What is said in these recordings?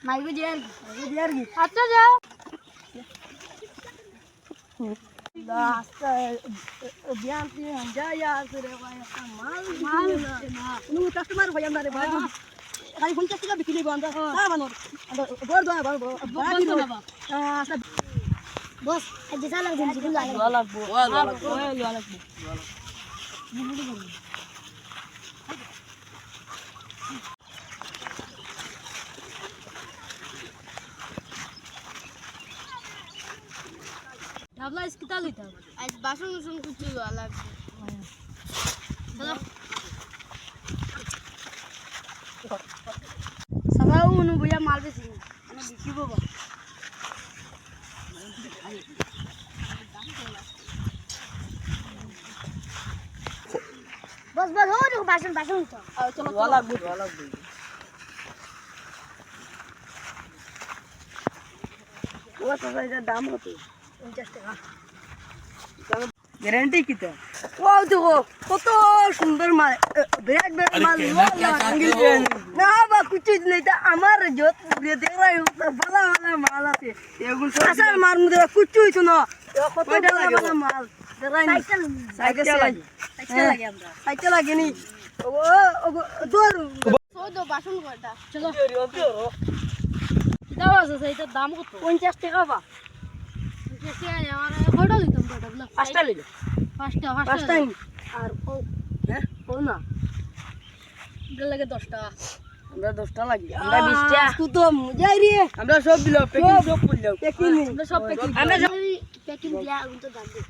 মাইগো জিয়ার কি আচ্ছা যাও রাস্তা বিয়ান দিয়ে যায় আসরে ভাই একটা মাল না কোনো কাস্টমার ভাই আমরা রে ভাই খালি 50 টাকা বিক্রি করব আমরা না বানর বড় দোয়া বড় আচ্ছা বস আজ সালা দিন জিগুল লাগবো লাগবো ডাবলা ইসকিতা লইতা আজ বাসন কিছু লাগবে চলো সবাই উনু বইয়া মাল বেশি আমি বিকিব বা বস বস হো দেখো বাসন তো চলো লাগবে ও তো এটার দাম কত 50 টাকা গ্যারান্টি কিটা ও দেখো কত সুন্দর মাল বিরাট মাল না বা কিছু নেই তা আমার যত দেখ রাই ভালো মাল আছে এগুলো আসল মাল মুদে কিছু হইতো না কত ভালো মাল দেখাই সাইকেল লাগে আমরা সাইকেল লাগে নি ও দৌড় সৌদ বাসন কয়টা চলো দাও আছে এটার দাম কত 50 টাকা বা পাঁচটা আর ও না লাগে 10 টাকা আমরা 10 টাকা লাগি আমরা 20 টাকা তো মজাই রে আমরা সব দিল প্যাকিং সব করলো প্যাকিং আমরা সব প্যাকিং আমরা প্যাকিং দিয়া তো দাম দে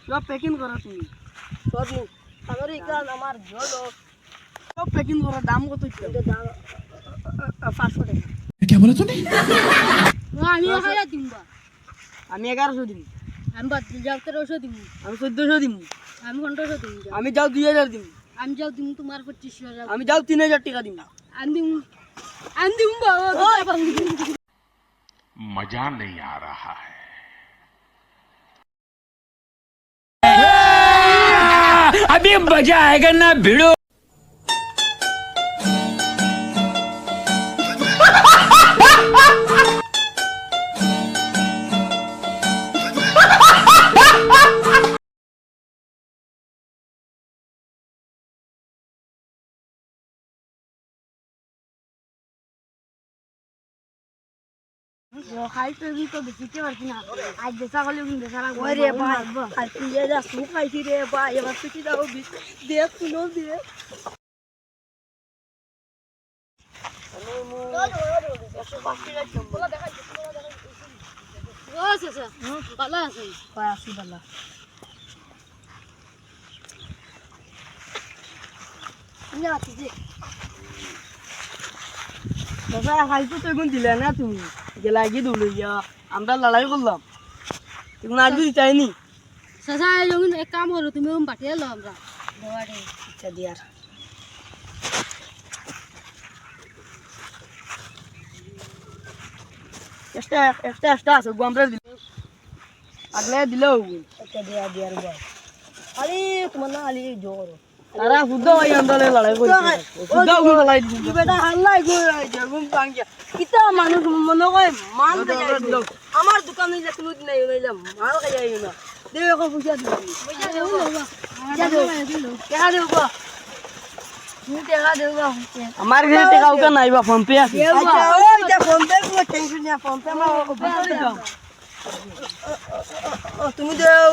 সব প্যাকিং করো তুমি সব নি আমার ইকান আমার জলো সব প্যাকিং করার দাম কত এটা দাম 500 টাকা क्या बोला तूने আমি 1000 দিম আমি 1100 দিম আমি বাদ যাও 1300 দিম আমি 1400 দিম আমি 1500 দিম আমি যাও 2000 দিম আমি যাও দিম তোমার 2500 আমি যাও 3000 টাকা দিম আমি দিম বাবা मजा नहीं आ रहा है अभी मजा आएगा ना भिड़ो খাই তো বেশিতে পারছি না আজ বেচা হলে বেচা লাগবে ওই রে ভাই আর তুই যা সুখ খাইছি রে ভাই এবার তুই দাও দেখ শুনো দিয়ে ভালো আছে আছি ভালো দাদা খাইছো তো এখন দিলে না তুমি গেলাগি দৌড়িয়া আমরা লড়াই করলাম এখন আর যদি চাইনি সাসা যখন এক কাম করো তুমি পাঠিয়ে লো আমরা দেওয়ারে আচ্ছা দিয়ার একটা আছে আমরা দিল আগলে দিলেও আচ্ছা দিয়ার বল আরে তোমার না আলি জোর তারা শুদ্ধ ভাই আন্দোলনে লড়াই করছে শুদ্ধ গুণ লড়াই দিছে বেটা হাল্লাই ঘুম ভাঙ্গিয়া কিতা মানুষ মনে হয় মান আমার দোকানে যে কোনো দিন আইলাম মাল খাই আইও না দেও এখন পয়সা দিবি পয়সা দেও টাকা দেও গো তুমি টাকা দেও গো আমার কাছে টাকা উকা নাই বা ফোন পে আছে আচ্ছা ওই যে ফোন পে কো টেনশন না ফোন পে মা তুমি দেও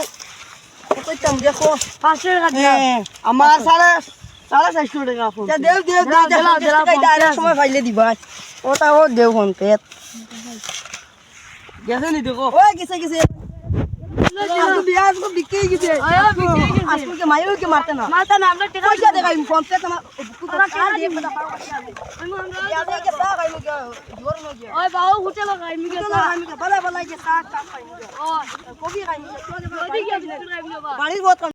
কত টাকা দেখো 500 টাকা দে আমার 450 টাকা ফোন দেও সময় ফাইলে দিবা ওটা ও দেও ফোন পে গেছে নি দেখো ওই গেছে বিয়াজ কো বিকে গেছে আজকে কে মাইও কে মারতে না আমরা টাকা পয়সা দেখাই ফোন পে তোমার টাকা দিয়ে পয়সা পাও ইয়া দে কে টাকা গাইমু কে জোর ন কে ওই বাও হোটেল গাইমু কে বালা বালা কে সাত কাম গাইমু ও কবি গাইমু কে বাড়ির বহুত